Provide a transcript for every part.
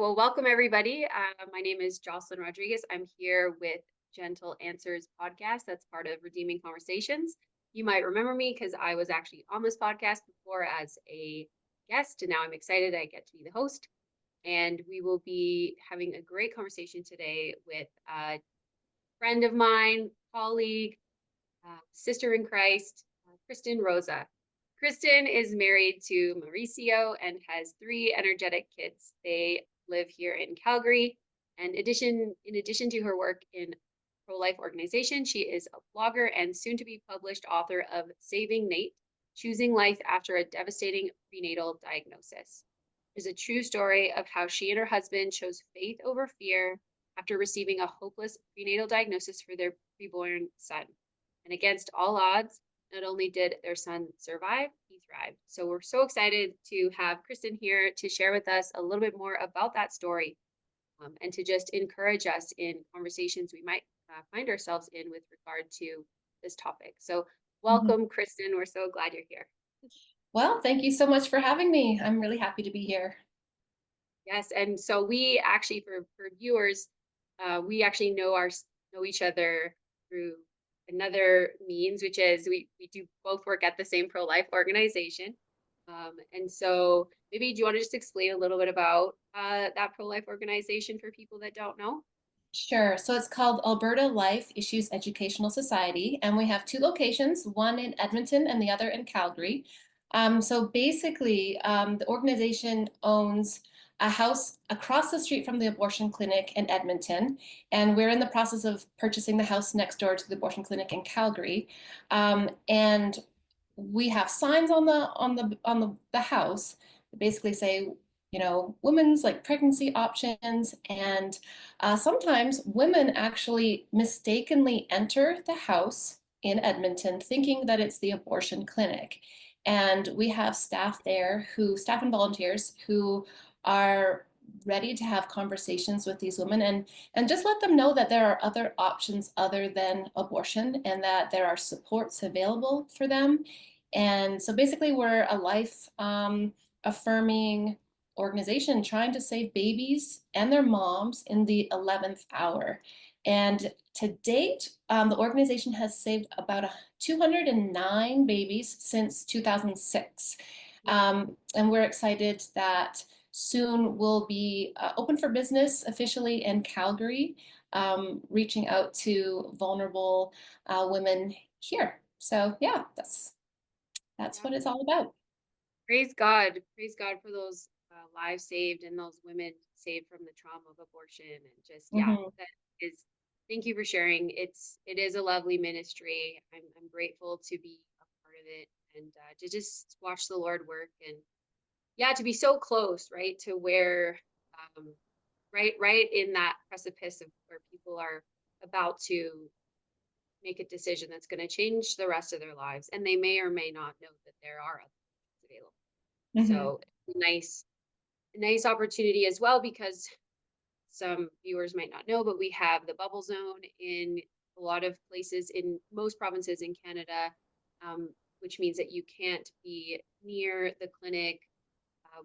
Well, welcome everybody. My name is Jocelyn Rodriguez. I'm here with Gentle Answers podcast. That's part of Redeeming Conversations. You might remember me because I was actually on this podcast before as a guest, and now I'm excited I get to be the host. And we will be having a great conversation today with a friend of mine, colleague, sister in Christ, Christin Rosa. Christin is married to Mauricio and has three energetic kids. They live here in Calgary. And in addition to her work in pro-life organization, she is a blogger and soon to be published author of Saving Nate, Choosing Life After a Devastating Prenatal Diagnosis. It is a true story of how she and her husband chose faith over fear after receiving a hopeless prenatal diagnosis for their preborn son. And against all odds, not only did their son survive, he thrived. So we're so excited to have Christin here to share with us a little bit more about that story, and to just encourage us in conversations we might find ourselves in with regard to this topic. So Mhm. welcome, Christin. We're so glad you're here. Well, thank you so much for having me. I'm really happy to be here. Yes, and so we actually, for viewers, we actually know each other through another means, which is we do both work at the same pro-life organization. And so maybe do you want to just explain a little bit about that pro-life organization for people that don't know? Sure. So it's called Alberta Life Issues Educational Society, and we have two locations, one in Edmonton and the other in Calgary. So basically, the organization owns a house across the street from the abortion clinic in Edmonton, and we're in the process of purchasing the house next door to the abortion clinic in Calgary. And we have signs on the house that basically say, women's like pregnancy options, and sometimes women actually mistakenly enter the house in Edmonton thinking that it's the abortion clinic. And we have staff and volunteers who are ready to have conversations with these women and just let them know that there are other options other than abortion and that there are supports available for them. And so basically, we're a life affirming organization trying to save babies and their moms in the 11th hour. And to date, the organization has saved about 209 babies since 2006. And we're excited that soon we'll be open for business officially in Calgary, reaching out to vulnerable women here. So yeah, that's Yeah. what it's all about. Praise God. Praise God for those lives saved and those women saved from the trauma of abortion. And just, yeah, Mhm. that is, thank you for sharing. It is a lovely ministry. I'm grateful to be a part of it and to just watch the Lord work and, yeah, to be so close, right, to where, um, right in that precipice of where people are about to make a decision that's going to change the rest of their lives. And they may or may not know that there are other options available. Mhm. So it's a nice opportunity as well because some viewers might not know, but we have the bubble zone in a lot of places in most provinces in Canada, which means that you can't be near the clinic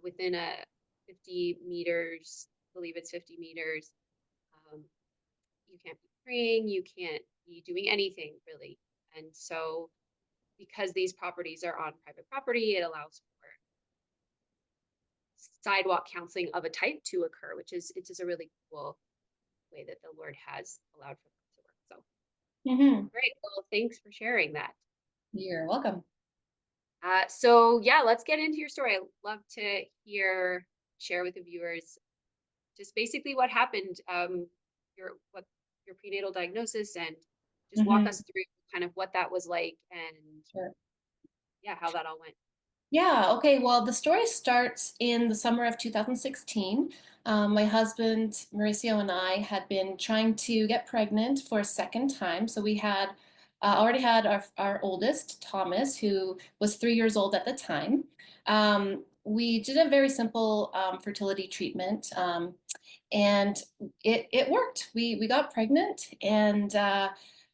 within a 50 meters, I believe it's 50 meters. Um, you can't be praying, you can't be doing anything really. And so because these properties are on private property, it allows for sidewalk counseling of a type to occur, which is it is a really cool way that the Lord has allowed for that to work. So Mhm. great. Well, thanks for sharing that. You're welcome. So yeah, let's get into your story. I'd love to share with the viewers just basically what happened, what your prenatal diagnosis, and just walk Mhm. us through kind of what that was like and Sure. yeah, how that all went. Yeah, okay. Well, the story starts in the summer of 2016. My husband, Mauricio, and I had been trying to get pregnant for a second time. So we had already had our oldest, Thomas, who was 3 years old at the time. We did a very simple fertility treatment, and it worked. We got pregnant, and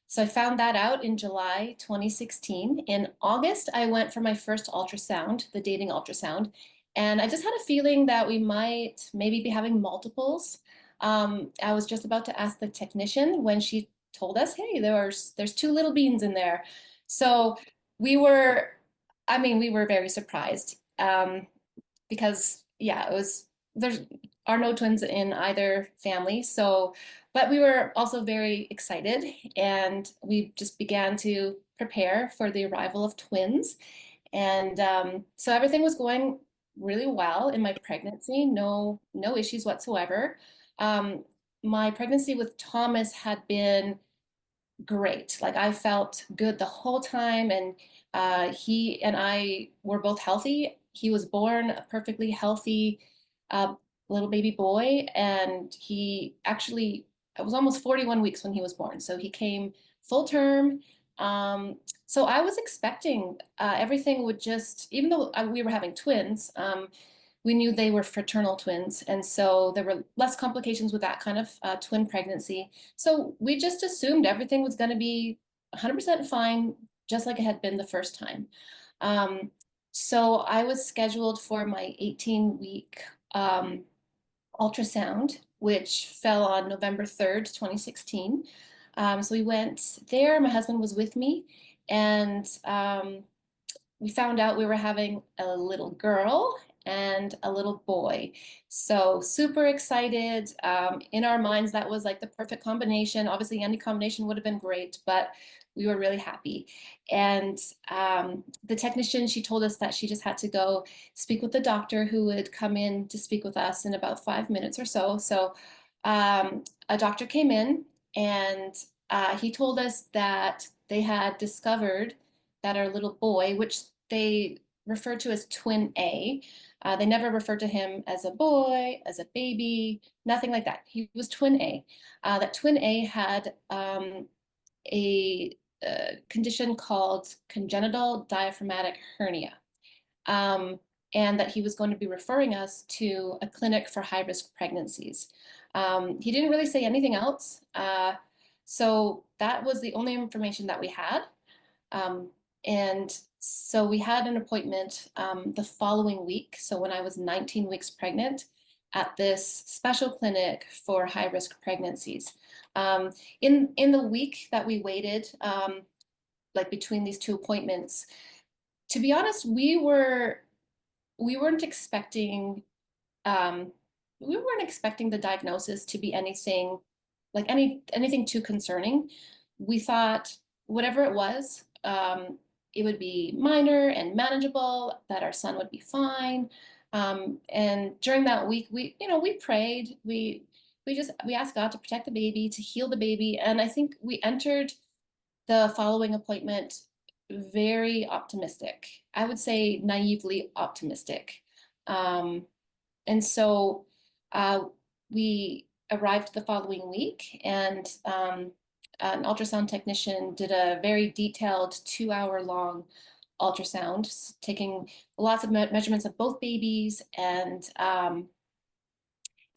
so I found that out in July 2016. In August, I went for my first ultrasound, the dating ultrasound, And I just had a feeling that we might maybe be having multiples. I was just about to ask the technician when she told us, "Hey, there's two little beans in there." So we were, I mean, we were very surprised because yeah, it was there's are no twins in either family. So, but we were also very excited, and we just began to prepare for the arrival of twins. And so everything was going really well in my pregnancy, no issues whatsoever. Um, my pregnancy with Thomas had been great. Like I felt good the whole time, and he and I were both healthy. He was born a perfectly healthy uh, little baby boy, and he actually it was almost 41 weeks when he was born. So he came full term. Um, so I was expecting everything would just, even though we were having twins, we knew they were fraternal twins, and so there were less complications with that kind of twin pregnancy. So we just assumed everything was going to be 100% fine, just like it had been the first time. Um, so I was scheduled for my 18-week ultrasound, which fell on November 3rd, 2016. So we went there. My husband was with me, and we found out we were having a little girl and a little boy. So super excited. In our minds, that was like the perfect combination. Obviously, any combination would have been great, but we were really happy. And the technician, she told us that she just had to go speak with the doctor who would come in to speak with us in about 5 minutes or so. So a doctor came in, and he told us that they had discovered that our little boy, which they referred to as twin A. They never referred to him as a boy, as a baby, nothing like that. He was twin A. That twin A had a condition called congenital diaphragmatic hernia, um, and that he was going to be referring us to a clinic for high risk pregnancies. He didn't really say anything else. So that was the only information that we had. Um, and so we had an appointment the following week. So when I was 19 weeks pregnant at this special clinic for high risk pregnancies. Um, in the week that we waited, like between these two appointments, to be honest, we weren't expecting um, we weren't expecting the diagnosis to be anything like anything too concerning. We thought whatever it was, it would be minor and manageable, that our son would be fine. And during that week, we prayed, we asked God to protect the baby, to heal the baby, and I think we entered the following appointment very optimistic. I would say naively optimistic. Um, and so uh, we arrived the following week, and an ultrasound technician did a very detailed 2 hour long ultrasound, taking lots of measurements of both babies. And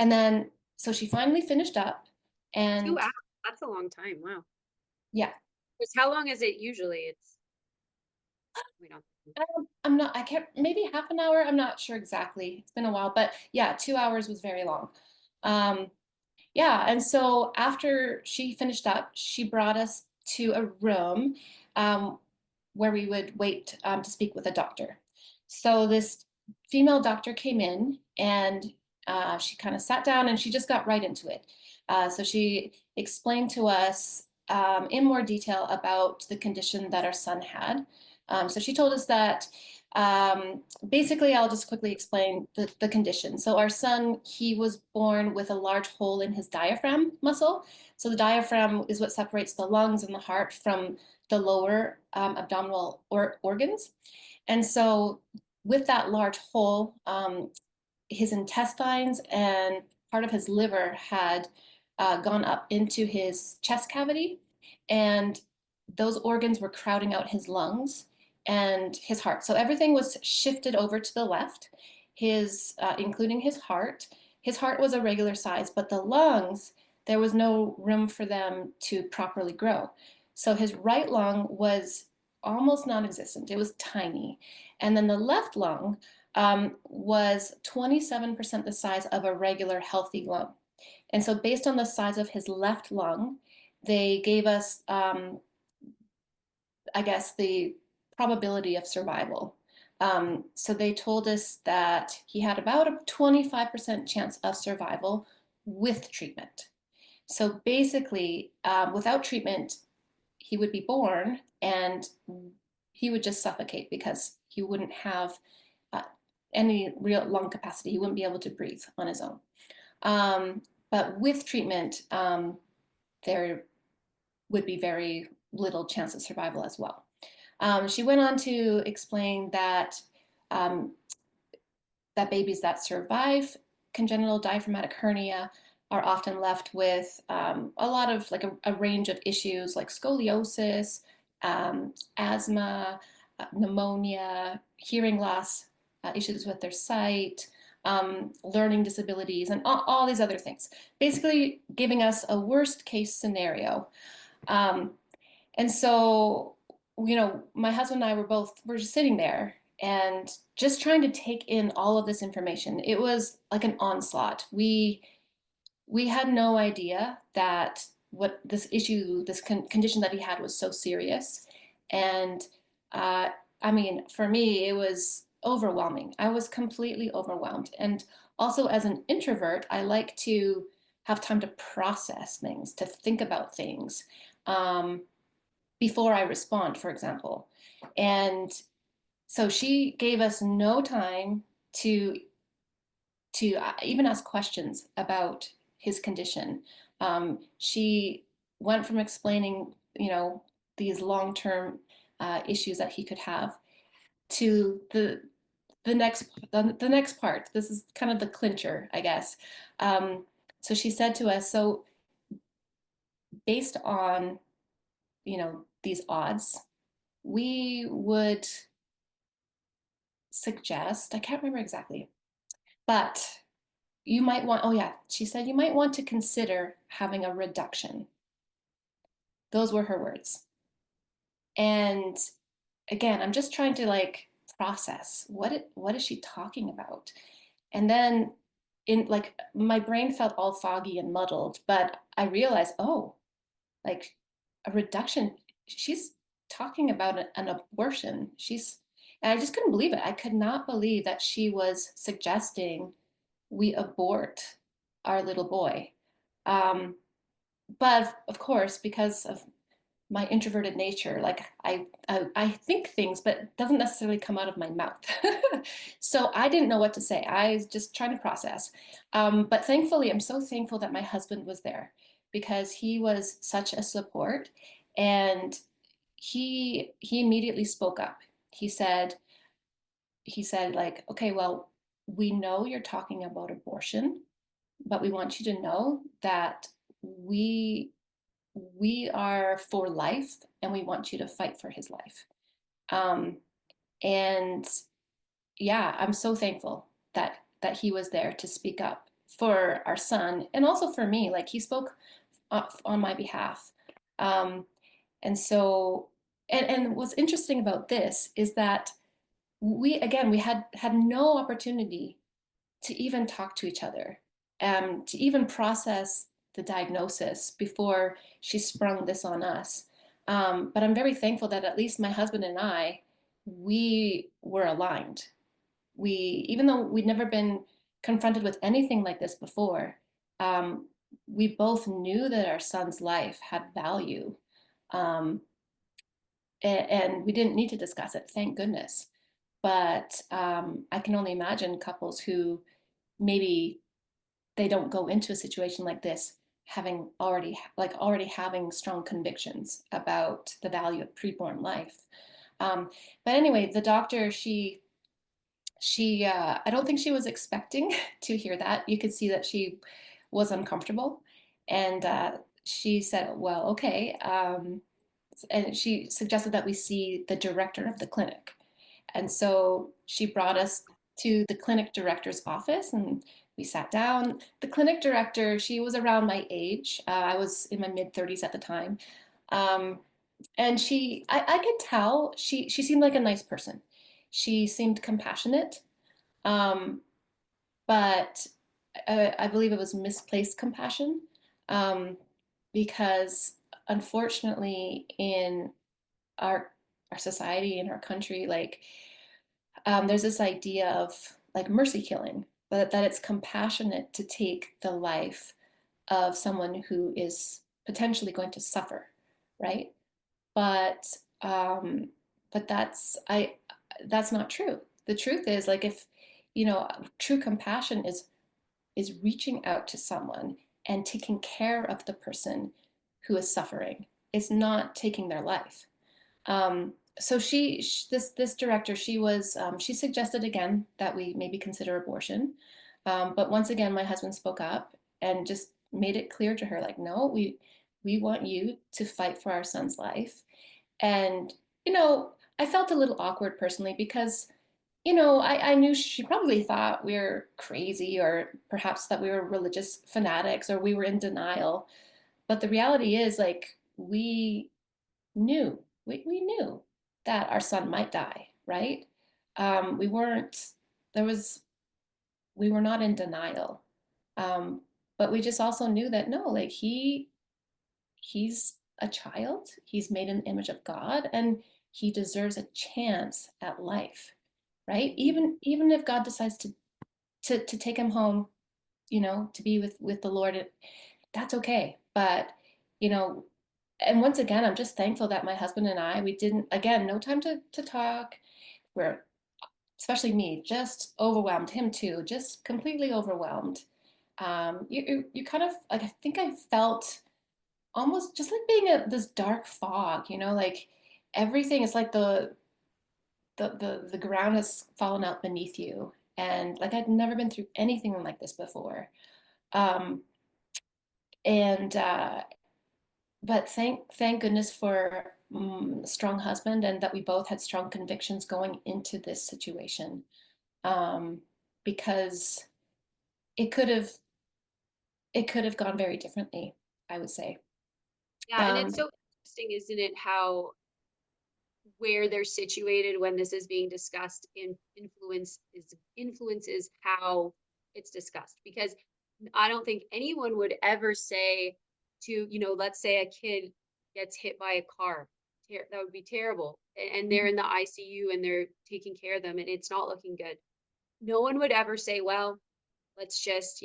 then, so she finally finished up. Two And hours. That's a long time. Wow. yeah, 'Cause how long is it usually? It's we don't. I can't, maybe half an hour. I'm not sure exactly. It's been a while, but yeah, 2 hours was very long. Um, Yeah, and so after she finished up, she brought us to a room um, where we would wait to speak with a doctor. So this female doctor came in, and she kind of sat down, and she just got right into it. So she explained to us in more detail about the condition that our son had. So she told us that basically, I'll just quickly explain the condition. So our son, he was born with a large hole in his diaphragm muscle. So the diaphragm is what separates the lungs and the heart from the lower abdominal organs. And so with that large hole, his intestines and part of his liver had gone up into his chest cavity, and those organs were crowding out his lungs and his heart. So everything was shifted over to the left, including his heart. His heart was a regular size, but the lungs, there was no room for them to properly grow. So his right lung was almost non-existent. It was tiny. And then the left lung was 27% the size of a regular healthy lung. And so, based on the size of his left lung, they gave us, I guess, the probability of survival. So, they told us that he had about a 25% chance of survival with treatment. So, basically, without treatment, he would be born and he would just suffocate because he wouldn't have uh, any real lung capacity. He wouldn't be able to breathe on his own. Um, but with treatment, there would be very little chance of survival as well. She went on to explain um, that babies that survive congenital diaphragmatic hernia are often left with a lot of like a range of issues like scoliosis, asthma, pneumonia, hearing loss, issues with their sight, learning disabilities, and all these other things. Basically, giving us a worst case scenario. Um, and so, my husband and I were just sitting there and just trying to take in all of this information. It was like an onslaught. We had no idea that what this issue, this condition that he had was so serious. And uh, I mean, for me, it was overwhelming. I was completely overwhelmed. And also, as an introvert, I like to have time to process things, to think about things. Um, before I respond, for example. And so she gave us no time to even ask questions about his condition. She went from explaining, these long-term issues that he could have to the next part. This is kind of the clincher, I guess. Um, so she said to us, so based on these odds, we would suggest, I can't remember exactly, but you might want, oh yeah, she said you might want to consider having a reduction. Those were her words. And again, I'm just trying to like process what is she talking about? And then in like my brain felt all foggy and muddled, but I realized, oh, like a reduction, she's talking about an abortion. And I just couldn't believe it. I could not believe that she was suggesting we abort our little boy. Um, but of course, because of my introverted nature, like I think things, but it doesn't necessarily come out of my mouth. So I didn't know what to say. I was just trying to process. But thankfully, I'm so thankful that my husband was there because he was such a support, and he immediately spoke up. He said he said like, okay, well, we know you're talking about abortion, but we want you to know that we we are for life and we want you to fight for his life. Um, and yeah, I'm so thankful that he was there to speak up for our son and also for me. Like he spoke on my behalf. Um, and so, and what's interesting about this is that we had no opportunity to even talk to each other, to even process the diagnosis before she sprung this on us. But I'm very thankful that at least my husband and I, we were aligned. Even though we'd never been confronted with anything like this before, um, we both knew that our son's life had value. Um, and we didn't need to discuss it, thank goodness. But I can only imagine couples who maybe they don't go into a situation like this having already having strong convictions about the value of preborn life. But anyway, the doctor, she I don't think she was expecting to hear that. You could see that she was uncomfortable, and she said, "Well, okay." And she suggested that we see the director of the clinic. And so she brought us to the clinic director's office and we sat down. The clinic director, she was around my age. I was in my mid 30s at the time. Um, and I could tell she seemed like a nice person. She seemed compassionate. Um, but I believe it was misplaced compassion, um, because unfortunately in our our society, in our country, like, there's this idea of like mercy killing, but that it's compassionate to take the life of someone who is potentially going to suffer, right? But um, but that's not true. The truth is, like, if true compassion is reaching out to someone and taking care of the person who is suffering. It's not taking their life. So this director, she suggested again that we maybe consider abortion, but once again my husband spoke up and just made it clear to her, like, no, we want you to fight for our son's life. And I felt a little awkward personally because I knew she probably thought we were crazy, or perhaps that we were religious fanatics, or we were in denial. But the reality is, like, we knew that our son might die, right? We weren't, there was, we were not in denial. Um, but we just also knew that no, like, he's a child, he's made in the image of God, and he deserves a chance at life, right? Mhm. Even if God decides to take him home, to be with the Lord, that's okay. But you know, and once again, I'm just thankful that my husband and I, we didn't, again, no time to talk. We're, especially me, just overwhelmed. Him too, just completely overwhelmed. You kind of, like, I think I felt almost just like being in this dark fog. Like everything is like the ground has fallen out beneath you, and like I'd never been through anything like this before. Um, and But thank goodness for a strong husband, and that we both had strong convictions going into this situation, um, because it could have it could have gone very differently, I would say. Yeah, and it's Um, so interesting, isn't it, how where they're situated when this is being discussed influences how it's discussed. Because I don't think anyone would ever say to, let's say a kid gets hit by a car. That would be terrible. And they're in the ICU and they're taking care of them and it's not looking good. No one would ever say, well, let's just,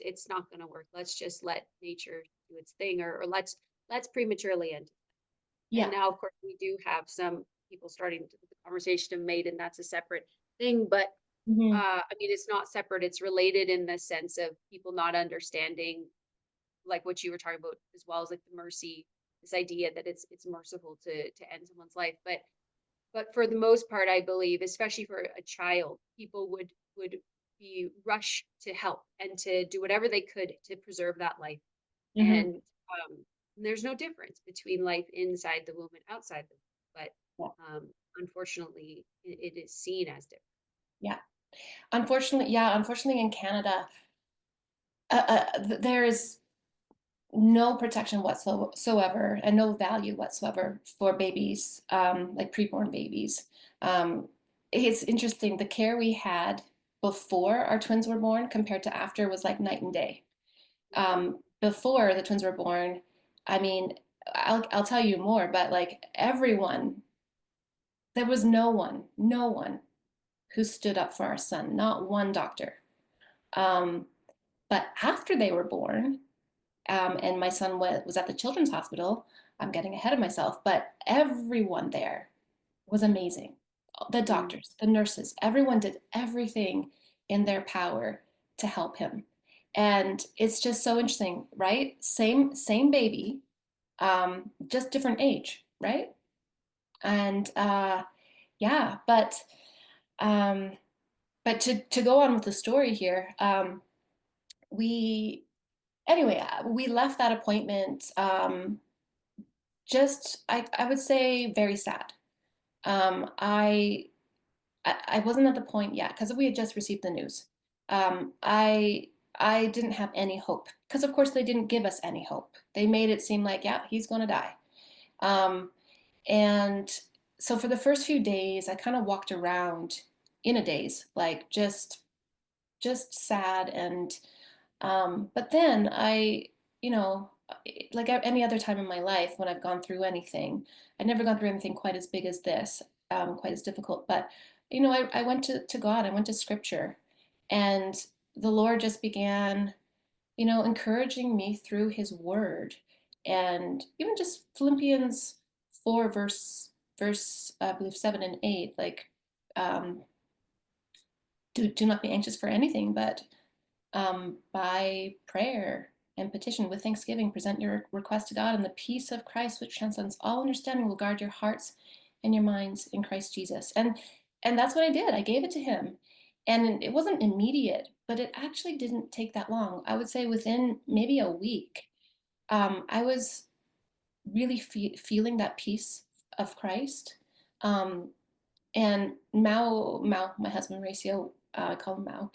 it's not going to work. Let's just let nature do its thing, or let's prematurely end. And yeah. now, of course, we do have some people starting to, the conversation of made, and that's a separate thing. But Hmm. I mean, it's not separate; it's related in the sense of people not understanding, like what you were talking about, as well as like the mercy, this idea that it's merciful to end someone's life. But for the most part, I believe, especially for a child, people would be rush to help and to do whatever they could to preserve that life. Hmm. And there's no difference between life inside the womb and outside the womb, Yeah. but unfortunately, it is seen as different. Yeah. Unfortunately, in Canada, there is no protection whatsoever and no value whatsoever for babies, like preborn babies. Um, it's interesting. The care we had before our twins were born compared to after was like night and day. Mhm. Before the twins were born, I mean, I'll tell you more, but like everyone, there was no one who stood up for our son, not one doctor. Um, but after they were born, and my son was at the children's hospital. I'm getting ahead of myself, but everyone there was amazing. The Mm. doctors, the nurses, everyone did everything in their power to help him. And it's just so interesting, right? Same baby, just different age, right? And yeah, um, but to go on with the story here, we anyway, we left that appointment, just I would say very sad. Um, I, I wasn't at the point yet because we had just received the news. I didn't have any hope because of course they didn't give us any hope. They made it seem like, yeah, he's going to die. Um, and so for the first few days, I kind of walked around in a daze, like just sad. And but then you know, like any other time in my life when I've gone through anything, I'd never gone through anything quite as big as this, quite as difficult. But I went to God, I went to Scripture, and the Lord just began, encouraging me through His Word, and even just Philippians 4, verse I believe 7 and 8, like um, do not be anxious for anything, but by prayer and petition with thanksgiving, present your request to God, and the peace of Christ, which transcends all understanding, will guard your hearts and your minds in Christ Jesus. And that's what I did. I gave it to Him, and it wasn't immediate, but it actually didn't take that long. I would say within maybe a week, I was really feeling that peace of Christ. Um, and Mao, my husband, Racio, I call him Mao.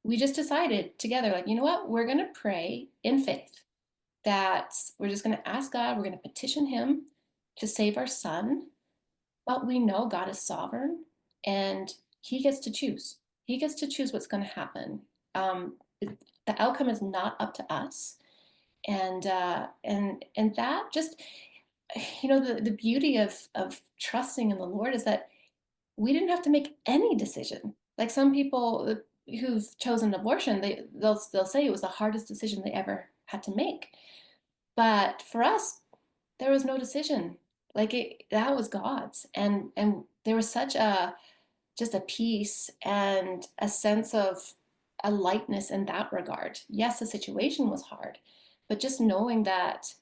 We just decided together, like, you know what, we're going to pray in faith that we're just going to ask God, we're going to petition Him to save our son, but we know God is sovereign, and He gets to choose. He gets to choose what's going to happen. The outcome is not up to us. And that just, the beauty of trusting in the Lord is that we didn't have to make any decision. Like some people who've chosen abortion, they'll say it was the hardest decision they ever had to make. But for us, there was no decision. Like that was God's, and there was such a just a peace and a sense of a lightness in that regard. Yes, the situation was hard, but just knowing that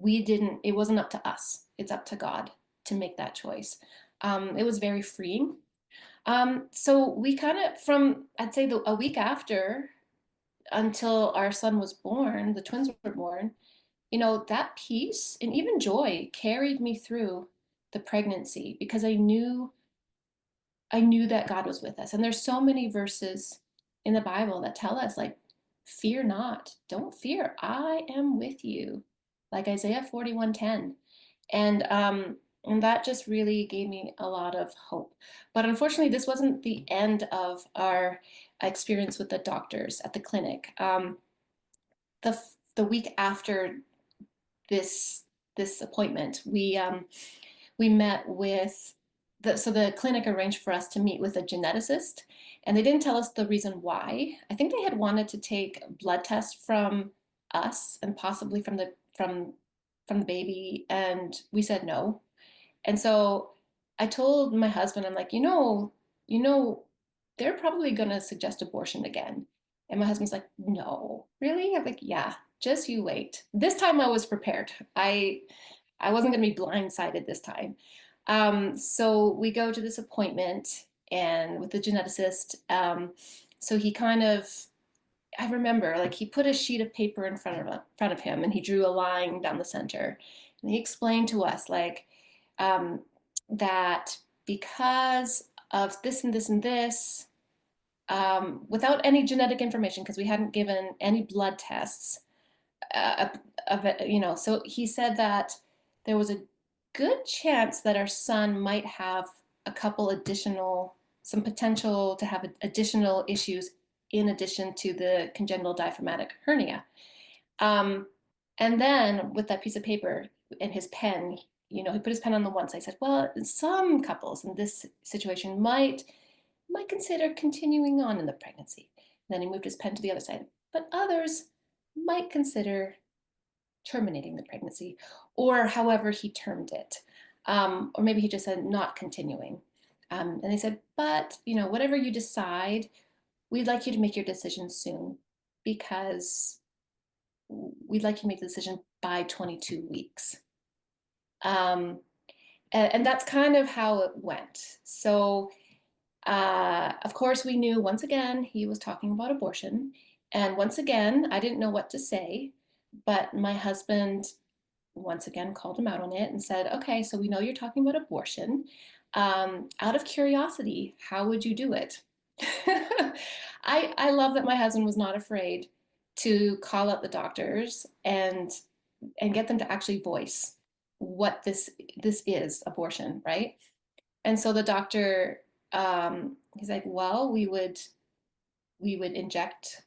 it wasn't up to us. It's up to God to make that choice. It was very freeing. So we kind of, I'd say a week after, until our son was born, the twins were born, that peace and even joy carried me through the pregnancy, because I knew that God was with us. And there's so many verses in the Bible that tell us, like, fear not, don't fear, I am with you, like Isaiah 41:10. And that just really gave me a lot of hope. But unfortunately, this wasn't the end of our experience with the doctors at the clinic. The week after this this appointment, we met with the clinic arranged for us to meet with a geneticist, and they didn't tell us the reason why. I think they had wanted to take blood tests from us and possibly from the baby, and we said no. And so I told my husband, I'm like, they're probably going to suggest abortion again. And my husband's like, no, really? I'm like, yeah, just you wait. This time I was prepared. I wasn't going to be blindsided this time. So we go to this appointment and with the geneticist. So he kind of, I remember, like, he put a sheet of paper in front of him, and he drew a line down the center, and he explained to us, like, um, that because of this and this and this, without any genetic information, because we hadn't given any blood tests, so he said that there was a good chance that our son might have some potential to have additional issues in addition to the congenital diaphragmatic hernia. Um, and then with that piece of paper and his pen, he put his pen on the one side. I said, well, some couples in this situation might consider continuing on in the pregnancy. And then he moved his pen to the other side. But others might consider terminating the pregnancy, or however he termed it. Or maybe he just said not continuing. And they said, but, whatever you decide, we'd like you to make your decision soon, because we'd like you to make the decision by 22 weeks. And that's kind of how it went. So, of course, we knew once again he was talking about abortion. And once again, I didn't know what to say, but my husband once again called him out on it and said, okay, so we know you're talking about abortion. Out of curiosity, how would you do it? I love that my husband was not afraid to call out the doctors and get them to actually voice what this is, abortion, right? And so the doctor, he's like, well, we would inject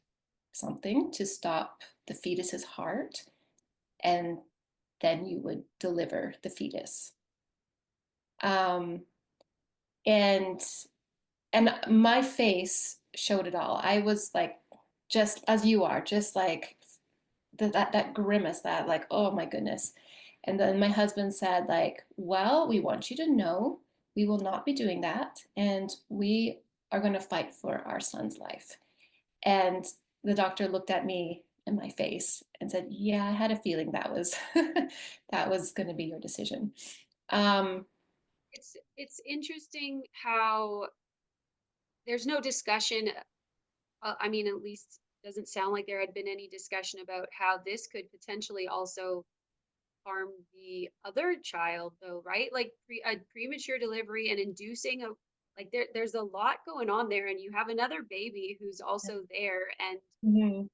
something to stop the fetus's heart, and then you would deliver the fetus. Um, and my face showed it all. I was like, just as you are, just like that grimace, that like, oh my goodness. And then my husband said, like, well, we want you to know we will not be doing that, and we are going to fight for our son's life. And the doctor looked at me in my face and said, yeah, I had a feeling that was that was going to be your decision. Um, It's interesting how there's no discussion. I mean, at least doesn't sound like there had been any discussion about how this could potentially also harm the other child, though, right? Like a premature delivery and inducing a like there's a lot going on there, and you have another baby who's also there, and mhm,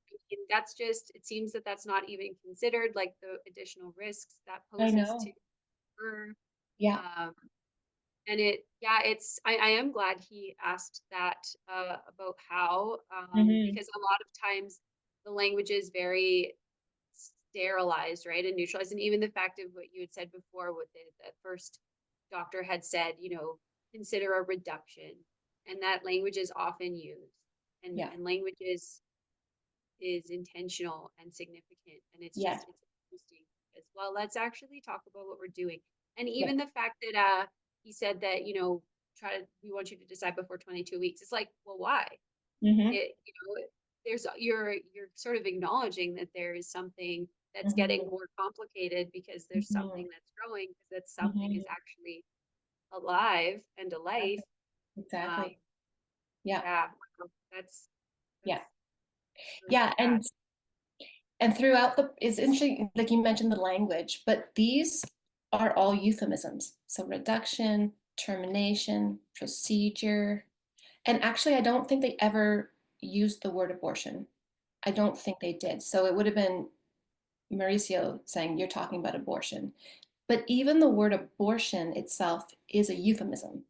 that's just it seems that that's not even considered, like the additional risks that I poses to know. her. Yeah. Um, and yeah, I am glad he asked that about how, Hmm. because a lot of times the language is very sterilized, right, and neutralized. And even the fact of what you had said before, what the first doctor had said, consider a reduction, and that language is often used, Yeah. and language is intentional and significant, and Yes. it's interesting as well. Let's actually talk about what we're doing, and Yeah. even the fact that he said that try to we want you to decide before 22 weeks. It's like, well, why? Hmm. There's you're sort of acknowledging that there is something that's getting Hmm. more complicated because there's Hmm. something that's growing, because that something is Hmm. actually alive and a life. um Exactly. Yeah. yeah, wow, Yeah. that's really Yeah. sad. And throughout the, it's interesting, like you mentioned the language, but these are all euphemisms. So reduction, termination, procedure. And actually, I don't think they ever used the word abortion. I don't think they did. So it would have been Mauricio saying, you're talking about abortion. But even the word abortion itself is a euphemism,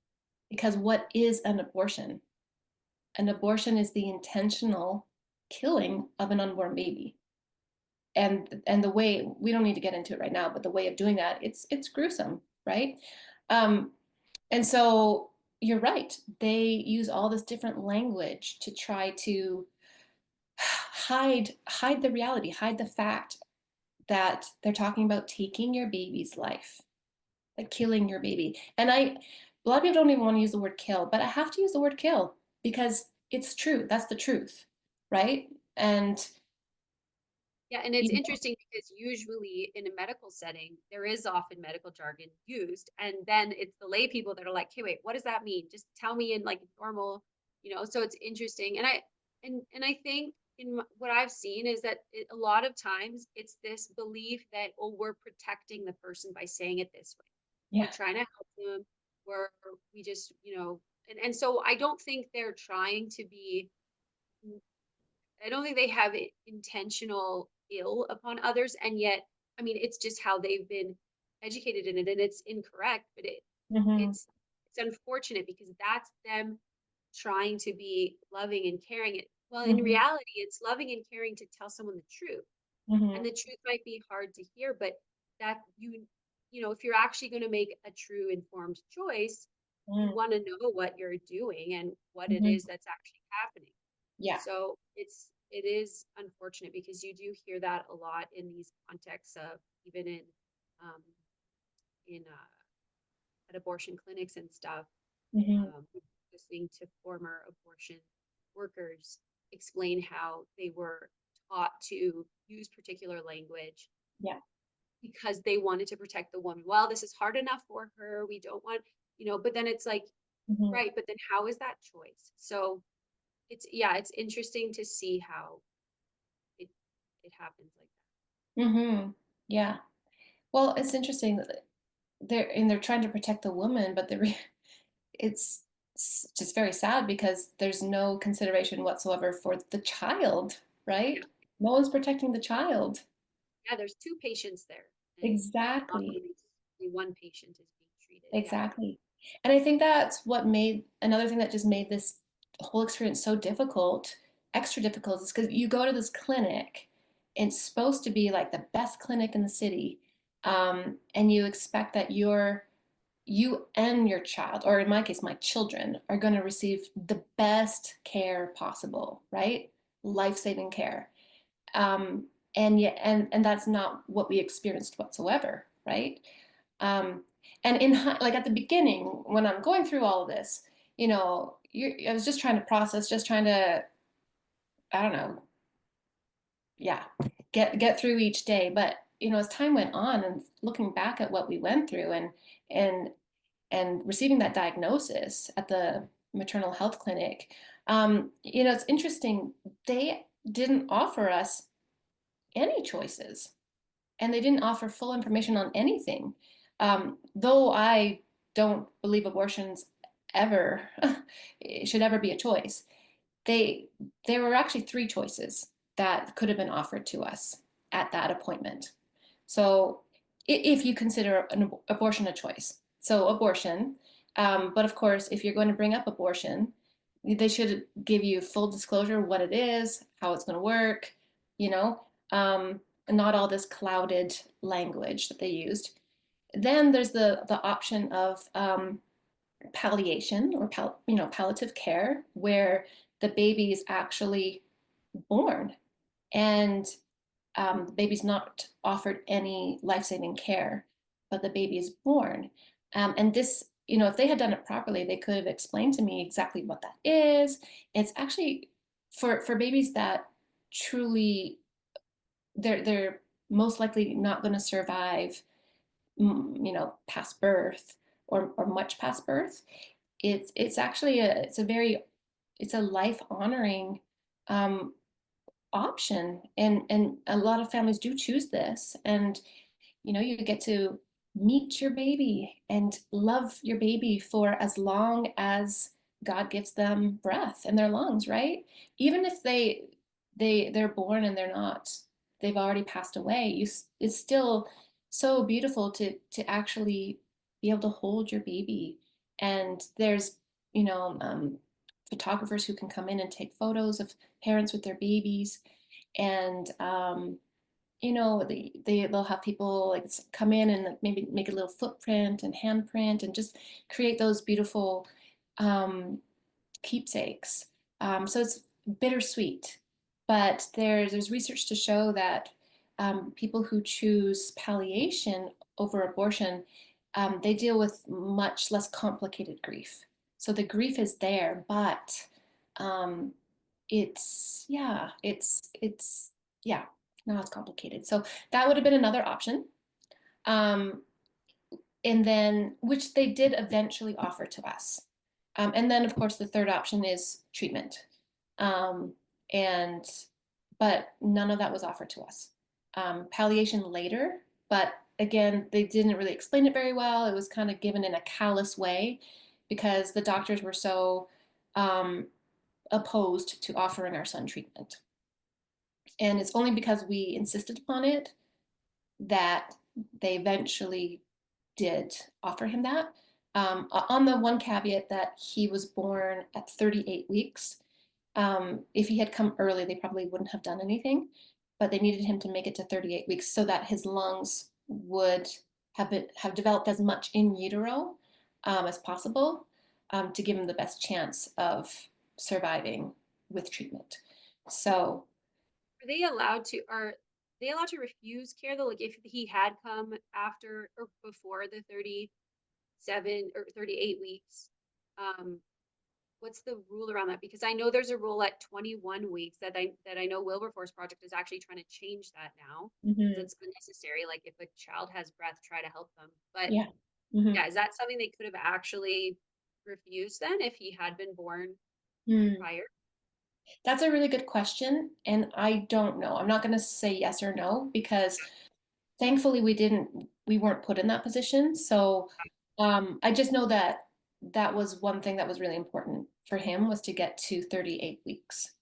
because what is an abortion? An abortion is the intentional killing of an unborn baby. And the way, we don't need to get into it right now, but the way of doing that, it's gruesome, right? Um, and so you're right. They use all this different language to try to hide the reality, hide the fact that they're talking about taking your baby's life, like killing your baby. And a lot of people don't even want to use the word kill, but I have to use the word kill because it's true. That's the truth, right? And Yeah, and it's you know, interesting because usually in a medical setting, there is often medical jargon used, and then it's the lay people that are like, "Hey, wait, what does that mean? Just tell me in like normal, So it's interesting, and I think what I've seen is that a lot of times it's this belief that, oh, we're protecting the person by saying it this way. We're yeah. trying to help them. We just, and so I don't think they're trying to be I don't think they have intentional ill upon others, and yet, I mean, it's just how they've been educated in it, and it's incorrect. But Hmm. it's unfortunate because that's them trying to be loving and caring. It well, in Hmm. reality, it's loving and caring to tell someone the truth, and Hmm. the truth might be hard to hear, but that if you're actually going to make a true informed choice, you want to know what you're doing and what it Hmm. is that's actually happening. Yeah. So it is unfortunate because you do hear that a lot in these contexts of even um, in at abortion clinics and stuff. Hmm. Um, Listening to former abortion workers explain how they were taught to use particular language Yeah. because they wanted to protect the woman. Well, this is hard enough for her. We don't want, but then it's like, Hmm. right, but then how is that choice? So it's interesting to see how it it happens like Hmm. Yeah. Well, it's interesting that they're trying to protect the woman, but it's just very sad because there's no consideration whatsoever for the child, that. right? Yeah. No one's protecting the child. Yeah, there's two patients there, and Exactly. often only one patient is being treated. Yeah. Exactly. And I think that's what made another thing that just made this whole experience so difficult, extra difficult, is because you go to this clinic, and it's supposed to be like the best clinic in the city, and you expect that you and your child, or in my case, my children, are going to receive the best care possible, right? Life-saving care. Um, and yet, and that's not what we experienced whatsoever, right? Um, and like at the beginning, when I'm going through all of this, I was just trying to process, just trying to, I don't know, yeah, get through each day. But as time went on, and looking back at what we went through, and and receiving that diagnosis at the maternal health clinic, it's interesting. They didn't offer us any choices, and they didn't offer full information on anything. Though I don't believe abortions ever should ever be a choice, they there were actually three choices that could have been offered to us at that appointment. So if you consider an abortion a choice, so abortion, but of course, if you're going to bring up abortion, they should give you full disclosure what it is, how it's going to work, you know, um, not all this clouded language that they used. Then there's the option of palliation, or palliative care, where the baby is actually born, and the baby's not offered any life-saving care, but the baby is born. And this, if they had done it properly, they could have explained to me exactly what that is. It's actually for babies that truly, they're most likely not going to survive, past birth, or much past birth. It's actually it's a life honoring um, option, and a lot of families do choose this, and you get to meet your baby and love your baby for as long as God gives them breath in their lungs, right? Even if they're born and they've already passed away, it's still so beautiful to actually be able to hold your baby. And there's photographers who can come in and take photos of parents with their babies, and they'll have people like come in and maybe make a little footprint and handprint and just create those beautiful um, keepsakes. So it's bittersweet, but there's research to show that people who choose palliation over abortion, they deal with much less complicated grief. So the grief is there, but um, it's yeah, not as complicated. So that would have been another option. Um, and then, which they did eventually offer to us. And then, of course, the third option is treatment. Um, and but none of that was offered to us. Palliation later, but again, they didn't really explain it very well. It was kind of given in a callous way because the doctors were so um, opposed to offering our son treatment. And it's only because we insisted upon it that they eventually did offer him that. On the one caveat that he was born at 38 weeks. If he had come early, they probably wouldn't have done anything, but they needed him to make it to 38 weeks so that his lungs would have developed as much in utero as possible, to give him the best chance of surviving with treatment. So Are they allowed to refuse care though? Like if he had come after or before the 37 or 38 weeks, um, what's the rule around that? Because I know there's a rule at 21 weeks that I know Wilberforce Project is actually trying to change that now because mhm, it's unnecessary. Like if a child has breath, try to help them. But yeah. Mhm. yeah, is that something they could have actually refused then if he had been born Mm. prior? That's a really good question, and I don't know. I'm not going to say yes or no because thankfully we weren't put in that position. So I just know that that was one thing that was really important for him, was to get to 38 weeks.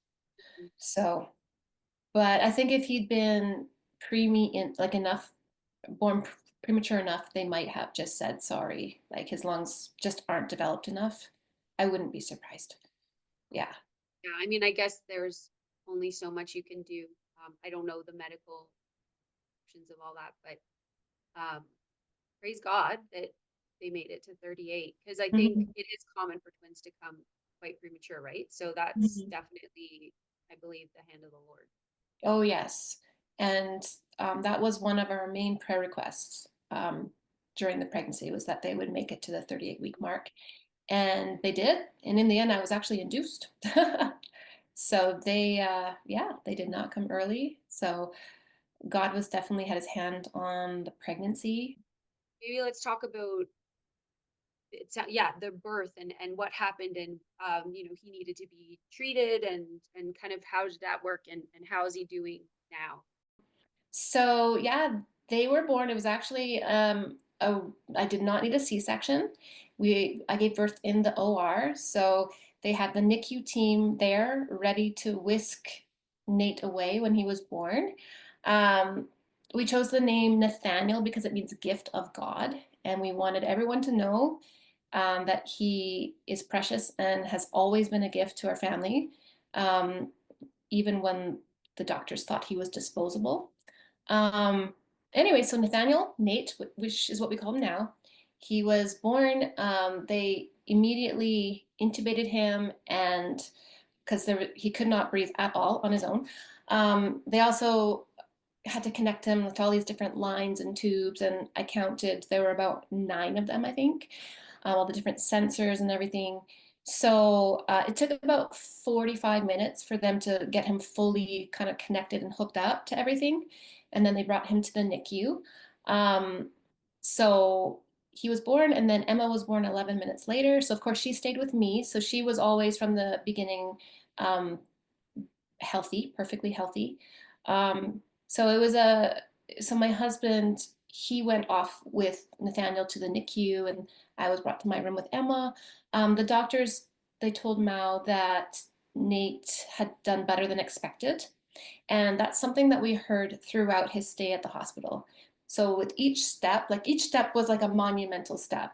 So, but I think if he'd been preemie in like enough born premature enough, they might have just said sorry. Like his lungs just aren't developed enough. I wouldn't be surprised. Yeah. Yeah, I mean, I guess there's only so much you can do. I don't know the medical options of all that, but um, praise God that they made it to 38 because I think Mhm. it is common for twins to come quite premature, right? So that's Mhm. definitely, I believe, the hand of the Lord. Oh, yes. And that was one of our main prayer requests during the pregnancy was that they would make it to the 38-week mark. And they did. And in the end, I was actually induced. So yeah, they did not come early. So God was definitely had his hand on the pregnancy. Maybe let's talk about yeah, the birth and what happened, and he needed to be treated, and kind of how did that work, and how is he doing now? So yeah, they were born. It was actually I did not need a C-section. I gave birth in the OR, so they had the NICU team there ready to whisk Nate away when he was born. Um, we chose the name Nathaniel because it means gift of God, and we wanted everyone to know that he is precious and has always been a gift to our family, um, even when the doctors thought he was disposable. Um, anyway, so Nathaniel, Nate, which is what we call him now, he was born. They immediately intubated him, and because he could not breathe at all on his own. They also had to connect him with all these different lines and tubes, and I counted there were about 9 of them, I think, all the different sensors and everything. So it took about 45 minutes for them to get him fully kind of connected and hooked up to everything. And then they brought him to the NICU. Um, so he was born, and then Emma was born 11 minutes later. So, of course, she stayed with me. So she was always from the beginning um, healthy, perfectly healthy. So it was so my husband, he went off with Nathaniel to the NICU, and I was brought to my room with Emma. The doctors, they told Mao that Nate had done better than expected. And that's something that we heard throughout his stay at the hospital. So with each step, like each step was like a monumental step.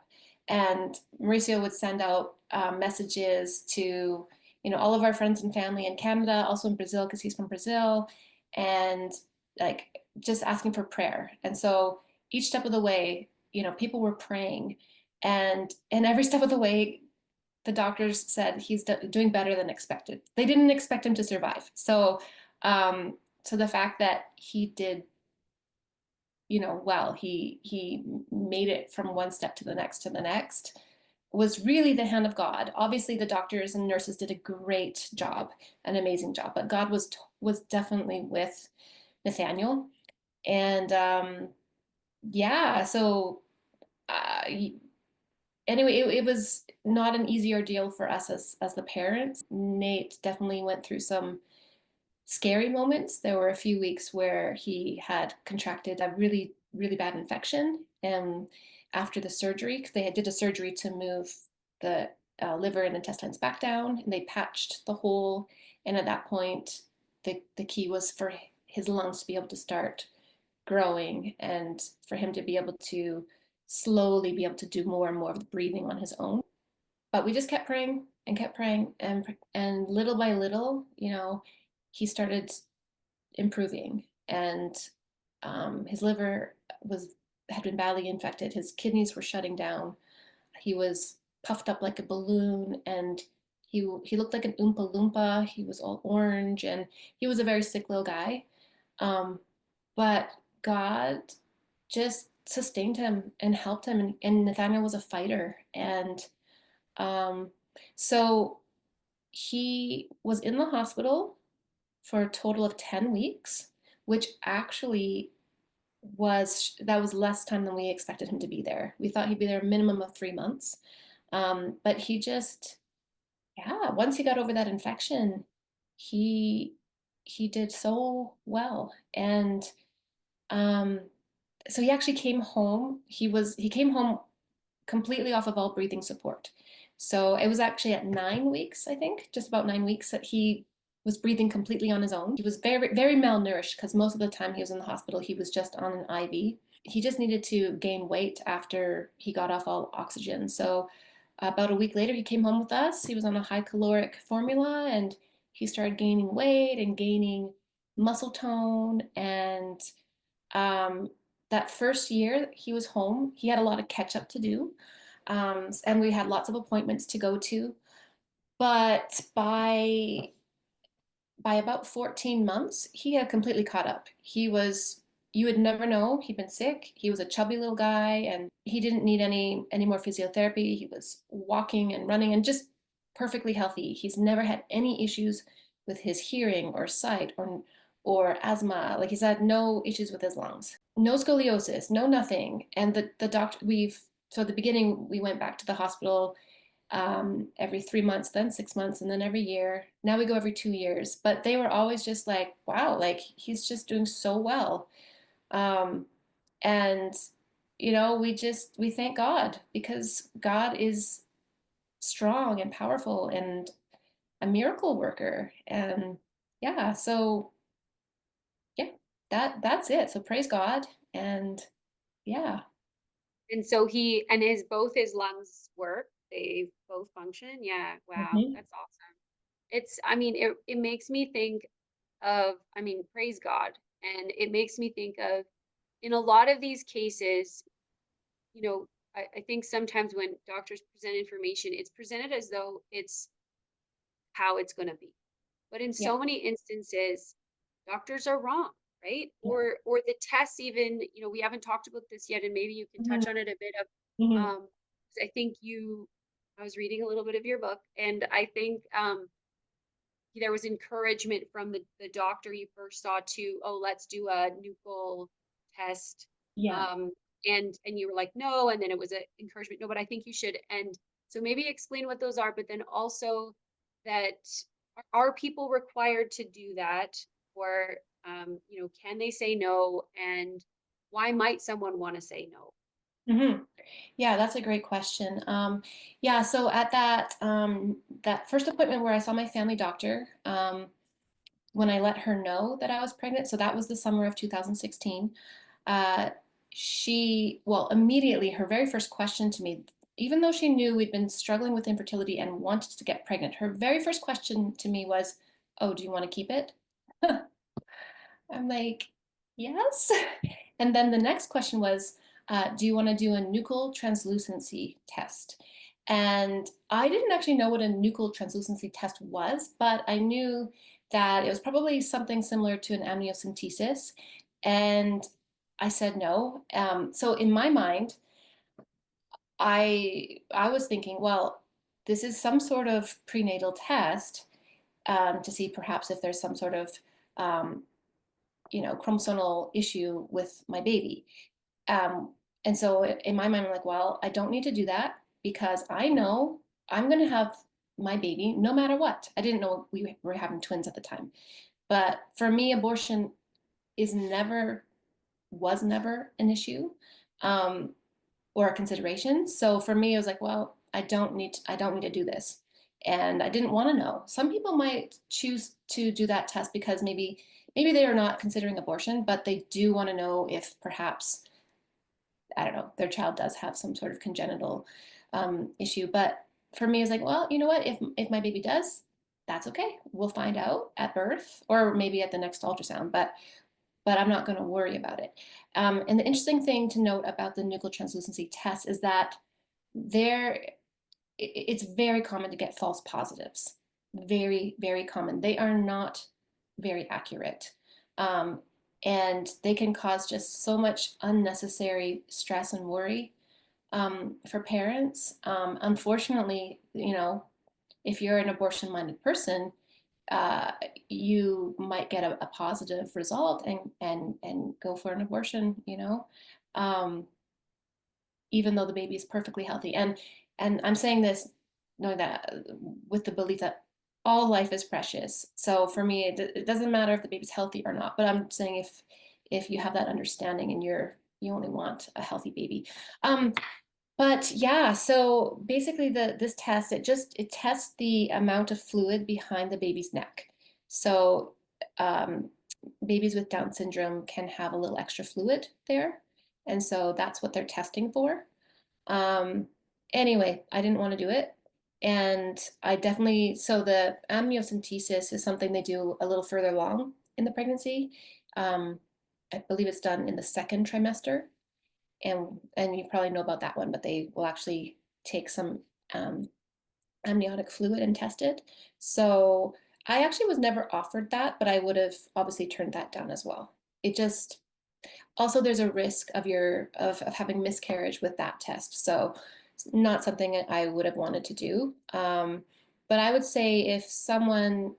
And Mauricio would send out messages to, all of our friends and family in Canada, also in Brazil, because he's from Brazil, and like just asking for prayer. And so each step of the way, people were praying. And every step of the way, the doctors said he's doing better than expected. They didn't expect him to survive. Um, so the fact that he did, well, he made it from one step to the next, was really the hand of God. Obviously, the doctors and nurses did a great job, an amazing job, but God was definitely with Nathaniel. And yeah, so uh, anyway, it was not an easy ordeal for us as the parents. Nate definitely went through some scary moments. There were a few weeks where he had contracted a really, really bad infection. And after the surgery, because they did a surgery to move the liver and intestines back down, and they patched the hole. And at that point, the key was for his lungs to be able to start growing and for him to be able to slowly be able to do more and more of the breathing on his own. But we just kept praying and kept praying, and little by little, he started improving, and his liver was had been badly infected. His kidneys were shutting down. He was puffed up like a balloon, and he looked like an Oompa Loompa. He was all orange, and he was a very sick little guy. Um, but God just sustained him and helped him, and Nathaniel was a fighter, and um, so he was in the hospital for a total of 10 weeks, which actually was less time than we expected him to be there. We thought he'd be there a minimum of 3 months. But he just, yeah, once he got over that infection, he he did so well. And um, so he actually came home. He came home completely off of all breathing support. So it was actually at 9 weeks, I think, just about 9 weeks, that he was breathing completely on his own. He was very, very malnourished because most of the time he was in the hospital, he was just on an IV. he just needed to gain weight after he got off all oxygen. So about a week later, he came home with us. He was on a high caloric formula, and he started gaining weight and gaining muscle tone. And um, that first year he was home, he had a lot of catch up to do. And we had lots of appointments to go to. But by about 14 months, he had completely caught up. You would never know he'd been sick. He was a chubby little guy and he didn't need any more physiotherapy. He was walking and running and just perfectly healthy. He's never had any issues with his hearing or sight or asthma. Like he's had no issues with his lungs. No scoliosis, no nothing. And the doctor so at the beginning we went back to the hospital every 3 months, then 6 months, and then every year. Now we go every 2 years. But they were always just like, wow, like he's just doing so well. Um, and, we thank God because God is strong and powerful and a miracle worker. And yeah, so yeah, that's it. So praise God. And yeah. And so his both his lungs work. They both function. Yeah. Wow. Mhm. That's awesome. I mean, it makes me think of, I mean, praise God. And it makes me think of, in a lot of these cases, you know, I think sometimes when doctors present information, it's presented as though it's how it's going to be. But in Yeah. so many instances, doctors are wrong, right? Yeah. Or the tests even, we haven't talked about this yet, and maybe you can Mhm. touch on it a bit of Mhm. 'cause I was reading a little bit of your book, and I think there was encouragement from the doctor you first saw to, oh, let's do a nuchal test. Yeah. Um, and you were like, no, and then it was a encouragement, no, but I think you should. And so maybe explain what those are, but then also that are people required to do that? Or can they say no? And why might someone want to say no? Mhm. Yeah, that's a great question. Yeah, so at that first appointment where I saw my family doctor, when I let her know that I was pregnant, so that was the summer of 2016. Uh, well, immediately her very first question to me, even though she knew we'd been struggling with infertility and wanted to get pregnant, her very first question to me was, "Oh, do you want to keep it?" I'm like, yes. And then the next question was, do you want to do a nuchal translucency test? And I didn't actually know what a nuchal translucency test was, but I knew that it was probably something similar to an amniocentesis. And I said no. So in my mind, I was thinking, well, this is some sort of prenatal test to see perhaps if there's some sort of um, chromosomal issue with my baby. Um, and so in my mind, I'm like, well, I don't need to do that because I know I'm going to have my baby no matter what. I didn't know we were having twins at the time. But for me, abortion is never, was never an issue um, or a consideration. So for me, it was like, well, I don't need to do this. And I didn't want to know. Some people might choose to do that test because maybe they are not considering abortion, but they do want to know if perhaps, I don't know, their child does have some sort of congenital issue. But for me, it's like, well, you know what? If my baby does, that's okay. We'll find out at birth or maybe at the next ultrasound. But I'm not going to worry about it. And the interesting thing to note about the nuclear translucency test is that there it's very common to get false positives. Very, very common. They are not very accurate. Um, and they can cause just so much unnecessary stress and worry for parents. Unfortunately, if you're an abortion minded person, uh, you might get a positive result and go for an abortion, even though the baby is perfectly healthy. And I'm saying this knowing that with the belief that all life is precious. So for me, it doesn't matter if the baby's healthy or not. But I'm saying if you have that understanding and you only want a healthy baby. But yeah, so basically this test it tests the amount of fluid behind the baby's neck. So um, babies with Down syndrome can have a little extra fluid there. And so that's what they're testing for. Um, anyway, I didn't want to do it. And I definitely, so the amniocentesis is something they do a little further along in the pregnancy. Um, I believe it's done in the second trimester. And you probably know about that one, but they will actually take some um, amniotic fluid and test it. So I actually was never offered that, but I would have obviously turned that down as well. It just also there's a risk of of having miscarriage with that test. So it's not something I would have wanted to do. But I would say if someone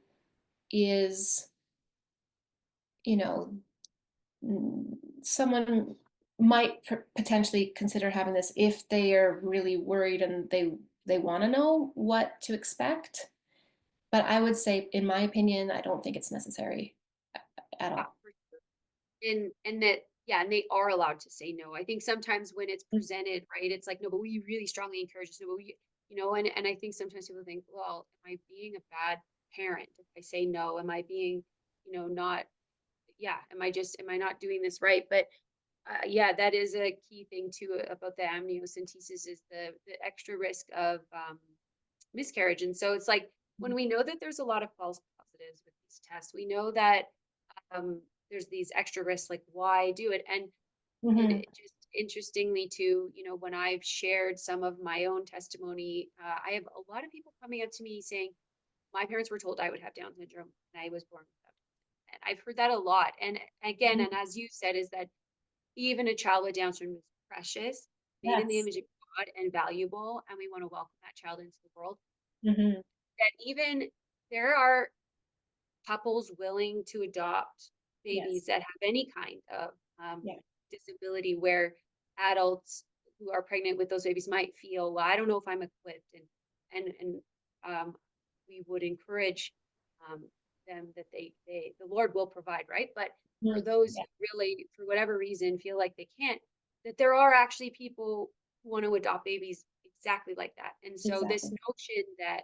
is, you know, someone might potentially consider having this if they are really worried and they want to know what to expect. But I would say, in my opinion, I don't think it's necessary at Yeah, all. for sure. And that, yeah, and they are allowed to say no. I think sometimes when it's presented, right, it's like, no, but we really strongly encourage this. No, but we, and I think sometimes people think, well, am I being a bad parent if I say no? Am I being, not, yeah, am I not doing this right? But yeah, that is a key thing too about the amniocentesis is the extra risk of miscarriage. And so it's like when we know that there's a lot of false positives with these tests, we know that there's these extra risks, like why do it? And Hmm. it just interestingly too, when I've shared some of my own testimony, I have a lot of people coming up to me saying, my parents were told I would have Down syndrome and I was born without. And I've heard that a lot. And again, and as you said, is that even a child with Down syndrome is precious, made in the Yes. image of God and valuable, and we want to welcome that child into the world. Hmm. That even there are couples willing to adopt babies Yes. that have any kind of Yeah. disability where adults who are pregnant with those babies might feel, well, I don't know if I'm equipped, and we would encourage um, them that the Lord will provide, right? But for Mm. those Yeah. who really, for whatever reason, feel like they can't, that there are actually people who want to adopt babies exactly like that. And so this Exactly. notion that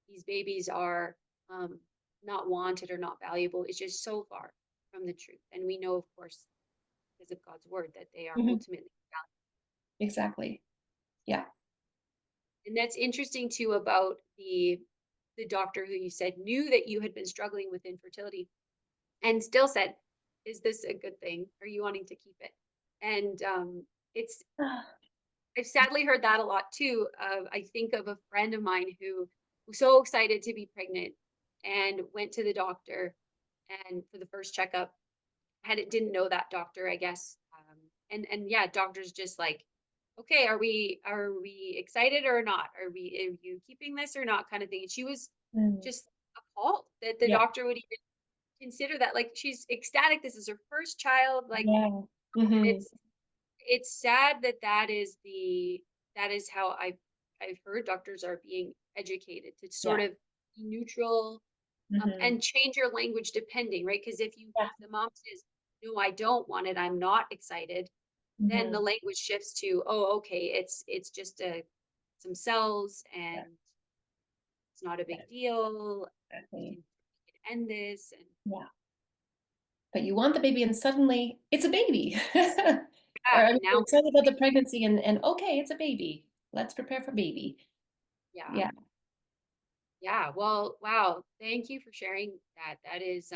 these babies are um, not wanted or not valuable is just so far from the truth. And we know, of course, because of God's word, that they are Hmm. ultimately valuable. Exactly. Yeah. And that's interesting too about the doctor who you said knew that you had been struggling with infertility and still said, "Is this a good thing? Are you wanting to keep it?" And it's I've sadly heard that a lot too. I think of a friend of mine who was so excited to be pregnant and went to the doctor and for the first checkup had it didn't know that doctor, I guess. And yeah, doctors just like, okay, are we excited or not? Are you keeping this or not? Kind of thing. And she was Mm. just appalled that the Yeah. doctor would even consider that. Like she's ecstatic. This is her first child. Like Yeah. Hmm. it's sad that that is how I've heard doctors are being educated to sort Yeah. of be neutral Hmm. and change your language depending, right? Because Yeah. if the mom says, "No, I don't want it. I'm not excited," then the Hmm. language shifts to, "Oh, okay, it's just some cells Yeah. and it's not a Yeah. big deal. Exactly. We can end this." And Yeah. But you want the baby and suddenly it's a baby. Or yeah, I mean, and now you're excited about the pregnancy and okay, it's a baby. Let's prepare for baby. yeah. Yeah. Yeah, well, wow. Thank you for sharing that. That is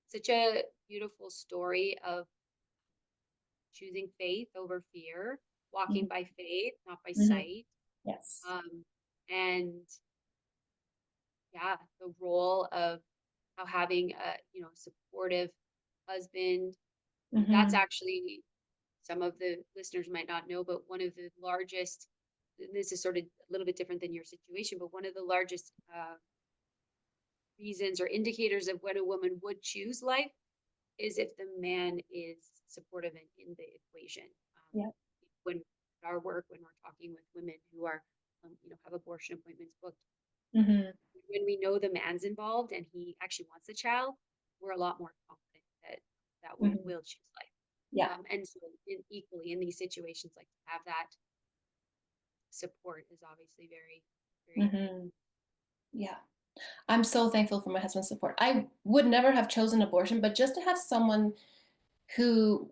such a beautiful story of choosing faith over fear, walking by faith, not by Mm-hmm. sight. Yes. Um, and yeah, the role of how having a, supportive husband. That's Hmm. actually some of the listeners might not know, but one of the largest, and this is sort of a little bit different than your situation, but one of the largest reasons or indicators of when a woman would choose life is if the man is supportive in the equation. Yeah. When our work, when we're talking with women who are, have abortion appointments booked, Hmm. when we know the man's involved and he actually wants a child, we're a lot more confident that that woman Hmm. will choose life. Yeah. And so, equally in these situations, like to have that support is obviously very, very important. Hmm. Yeah. I'm so thankful for my husband's support. I would never have chosen abortion, but just to have someone who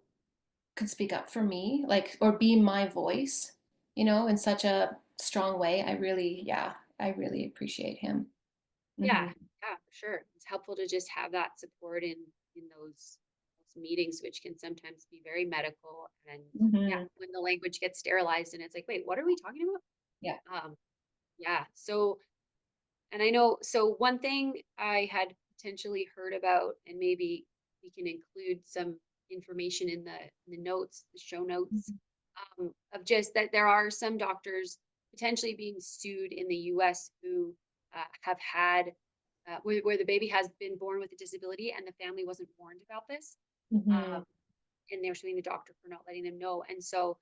could speak up for me, like, or be my voice, in such a strong way. I really appreciate him. Yeah, Hmm. yeah, for sure. It's helpful to just have that support in those meetings, which can sometimes be very medical. And yeah, Hmm. when the language gets sterilized and it's like, wait, what are we talking Yeah. about? Yeah. So, and I know, so one thing I had potentially heard about, and maybe we can include some information in the notes, the show notes, Mhm. of just that there are some doctors potentially being sued in the U.S. who have had where the baby has been born with a disability and the family wasn't warned about this, Hmm. um, and they're suing the doctor for not letting them know. And so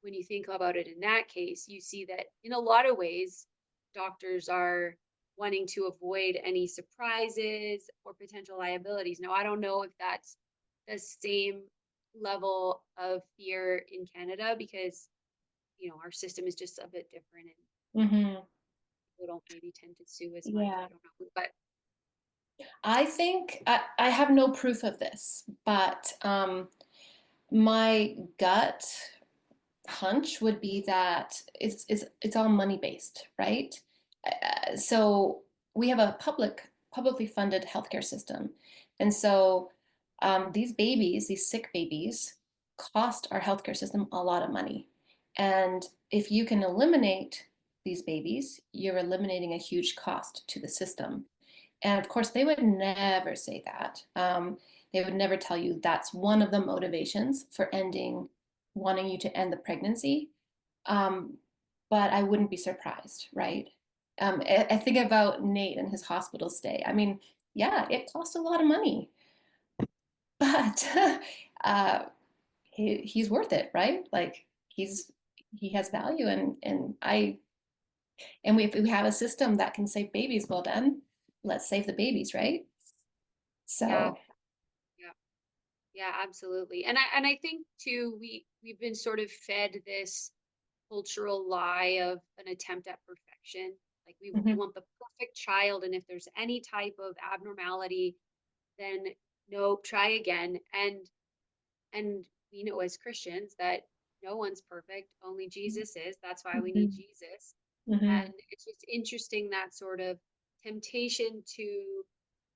when you think about it in that case, you see that in a lot of ways, doctors are wanting to avoid any surprises or potential liabilities. Now, I don't know if that's the same level of fear in Canada because, our system is just a bit different and Hmm. people don't maybe tend to sue as much. Yeah. I don't know. But I think I have no proof of this, but my gut hunch would be that it's all money based, right? So we have a publicly funded healthcare system, and so these babies, these sick babies, cost our healthcare system a lot of money. And if you can eliminate these babies, you're eliminating a huge cost to the system. And of course, they would never say that. They would never tell you that's one of the motivations for wanting you to end the pregnancy. Um, but I wouldn't be surprised, right? I think about Nate and his hospital stay. I mean, yeah, it costs a lot of money, but uh, he's worth it, right? Like he has value, if we have a system that can save babies, well then let's save the babies, right? yeah, So. yeah, yeah, absolutely. And I think too, we've been sort of fed this cultural lie of an attempt at perfection. Like we Mhm. want the perfect child, and if there's any type of abnormality, then no, try again. And we know as Christians that no one's perfect, only Jesus is. That's why we need Mhm. Jesus. Mhm. And it's just interesting that sort of temptation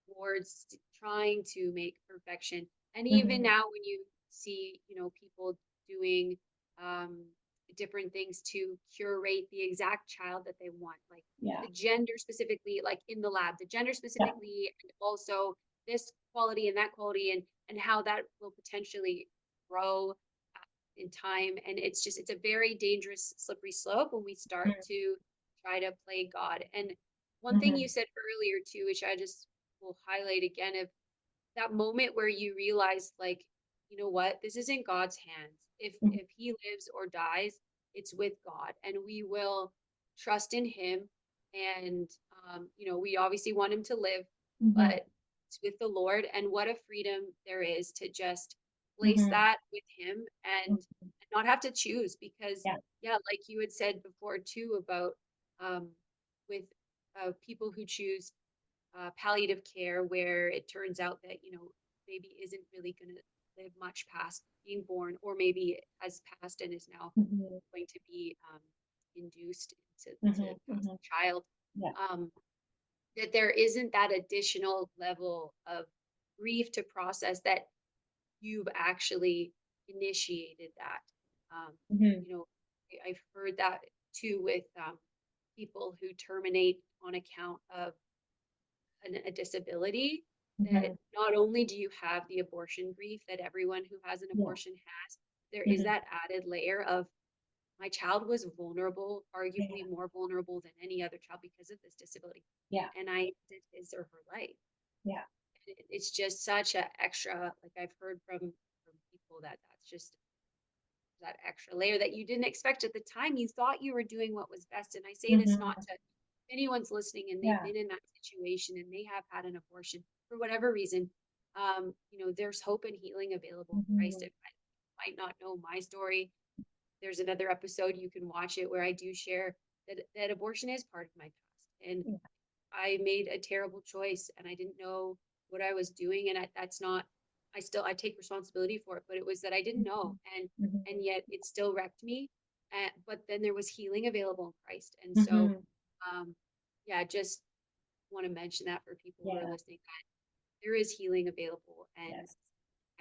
towards trying to make perfection. And even Mhm. now, when you see, people doing um, different things to curate the exact child that they want, like Yeah. the gender specifically, like in the lab, the gender Yeah. specifically, and also this quality and that quality, and how that will potentially grow in time. And it's a very dangerous, slippery slope when we start Mhm. to try to play God. And one thing you Mhm. said earlier too, which I just will highlight again, of that moment where you realize, like, you know what, this is in God's hands. Mhm. If he lives or dies, it's with God, and we will trust in him. And we obviously want him to live, Mhm. but it's with the Lord. And what a freedom there is to just place Mhm. that with him, and Mhm. not have to choose. Because Yeah. yeah, like you had said before too, about um with people who choose palliative care, where it turns out that baby isn't really going to live much past being born, or maybe has passed and is now Mhm. going to be induced to Mhm. pass Mhm. the child. Yeah. um, that there isn't that additional level of grief to process, that you've actually initiated that. um, Mhm. you know I've heard that too with people who terminate on account of a disability, that Mhm. not only do you have the abortion grief that everyone who has an Yeah. abortion has, there is Mhm. that added layer of, my child was vulnerable, Yeah. arguably more vulnerable than any other child because of this disability. Yeah. And I did his or her life. Yeah. It's just such a extra, like I've heard from people, that's just that extra layer that you didn't expect at the time. You thought you were doing what was best. And I say this not Mhm. to anyone's listening and they've Yeah. been in that situation and they have had an abortion for whatever reason. There's hope and healing available in Christ. Mhm. If I might not know my story, there's another episode you can watch it where I do share that abortion is part of my past. And Yeah. I made a terrible choice and I didn't know what I was doing. And that's not I take responsibility for it, but it was that I didn't know, Mhm. and yet it still wrecked me. But then there was healing available in Christ, and so Mhm. um, yeah, just want to mention that for people who are Yeah. listening, that there is healing available, and Yes.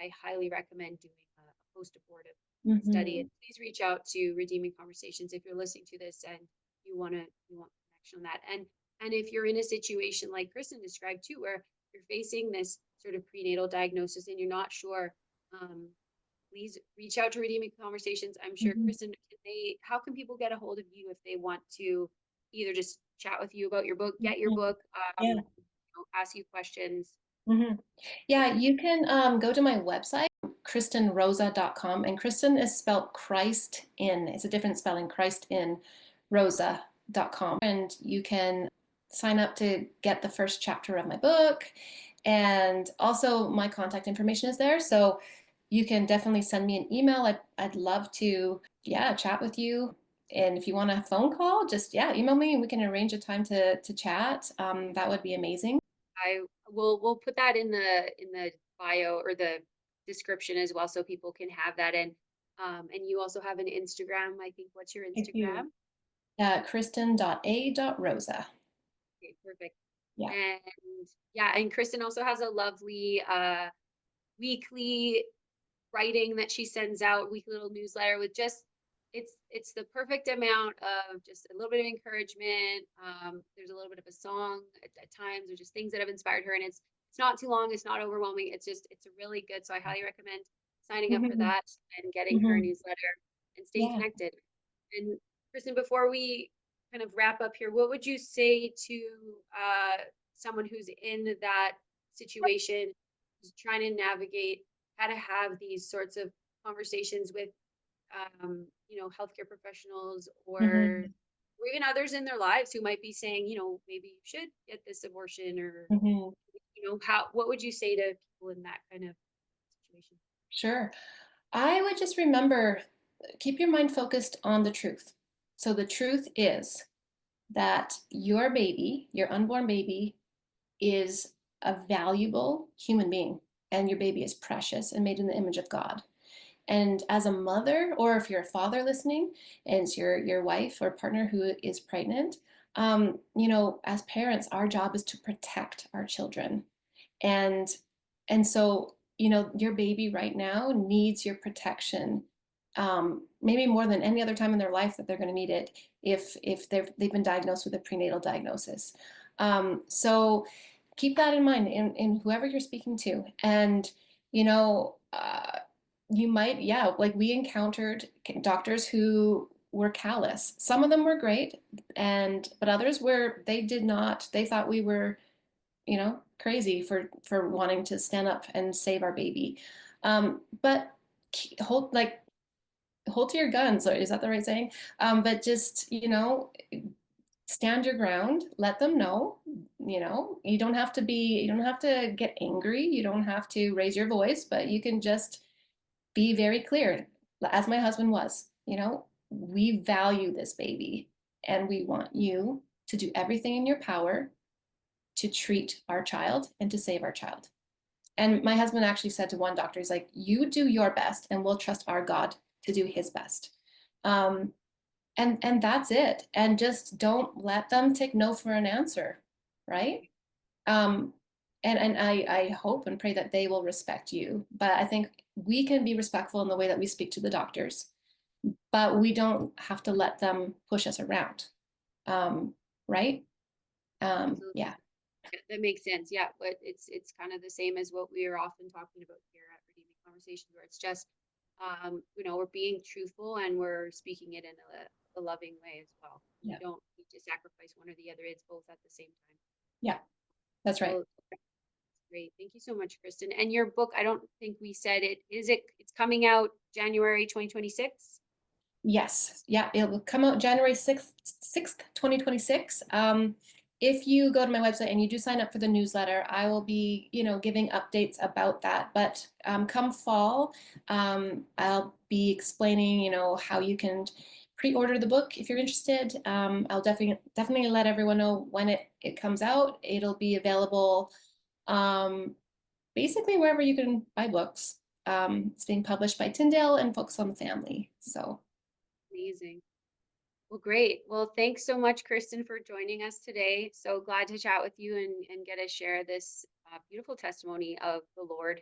I highly recommend doing a post-abortive study. And Mhm. please reach out to Redeeming Conversations if you're listening to this and you want connection on that. And if you're in a situation like Kristen described too, where you're facing this sort of prenatal diagnosis and you're not sure, um, please reach out to Redeeming Conversations. I'm sure Mhm. Kristen, how can people get a hold of you if they want to either just chat with you about your book, get your Mhm. book, Yeah. ask you questions? Mhm. Yeah, you can go to my website, KristinRosa.com, and Kristen is spelled Christ in. It's a different spelling, Christ in Rosa.com. And you can sign up to get the first chapter of my book. And also my contact information is there. So you can definitely send me an email. I'd love to, yeah, chat with you. And if you want a phone call, just, yeah, email me and we can arrange a time to chat. That would be amazing. I we'll put that in the bio or the description as well, so people can have that. And you also have an Instagram. I think, what's your I do. Instagram? Kristen.a.rosa. Okay, perfect. Yeah. And yeah, and Kristen also has a lovely weekly writing that she sends out, weekly little newsletter with just it's the perfect amount of just a little bit of encouragement. There's a little bit of a song at times, or just things that have inspired her, and it's not too long, it's not overwhelming. It's a really good. So I highly recommend signing up for Hmm. that and getting her Hmm. newsletter and staying Yeah. connected. And Kristen, before we kind of wrap up here, what would you say to someone who's in that situation, who's trying to navigate how to have these sorts of conversations with healthcare professionals, Hmm. or even others in their lives who might be saying, maybe you should get this abortion, or Hmm. how what would you say to people in that kind of situation? Sure. I would just remember, keep your mind focused on the truth. So the truth is that your baby, your unborn baby, is a valuable human being, and your baby is precious and made in the image of God. And as a mother, or if you're a father listening, and it's your wife or partner who is pregnant, as parents, our job is to protect our children. And so, your baby right now needs your protection, maybe more than any other time in their life that they're going to need it if they've been diagnosed with a prenatal diagnosis. So keep that in mind in whoever you're speaking to. And you know, you might, yeah, like we encountered doctors who were callous. Some of them were great, but others were, they did not, they thought we were, crazy for wanting to stand up and save our baby. But hold to your guns, or is that the right saying? But just, stand your ground, let them know. You don't have to get angry, you don't have to raise your voice, but you can just be very clear, as my husband was. We value this baby, and we want you to do everything in your power to treat our child and to save our child. And my husband actually said to one doctor, he's like, you do your best and we'll trust our God to do his best. Um, and that's it. And just don't let them take no for an answer, right? Um, and I hope and pray that they will respect you. But I think we can be respectful in the way that we speak to the doctors, but we don't have to let them push us around. Um, right? Absolutely. Yeah. Yeah, that makes sense. Yeah, but it's kind of the same as what we are often talking about here at Redeeming Conversations, where it's just we're being truthful and we're speaking it in a loving way as well. We Yeah. don't need to sacrifice one or the other. It's both at the same time. Yeah. That's right. Well, that's great. Thank you so much, Kristen. And your book, I don't think we said it. It's coming out January 2026? Yes. Yeah. It will come out January 6th, 2026. If you go to my website and you do sign up for the newsletter, I will be, giving updates about that. But come fall, I'll be explaining, how you can pre-order the book if you're interested. I'll definitely let everyone know when it comes out. It'll be available, um, basically wherever you can buy books. It's being published by Tyndale and Books on the Family. So Amazing. Well, great. Well, thanks so much, Kristen, for joining us today. So glad to chat with you and get to share this beautiful testimony of the Lord.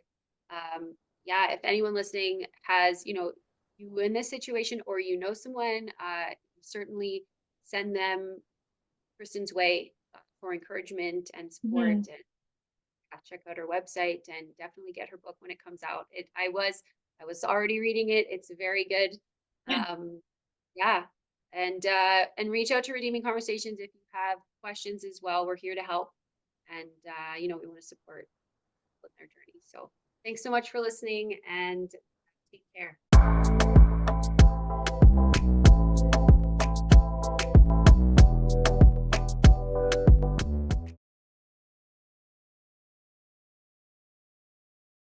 Um, yeah, if anyone listening has, you in this situation or you know someone, certainly send them Kristen's way for encouragement and support. mhm. And check out her website and definitely get her book when it comes out. I was already reading it. It's very good. Um, yeah, and reach out to Redeeming Conversations if you have questions as well. We're here to help, and we want to support with their journey. So thanks so much for listening, and take care.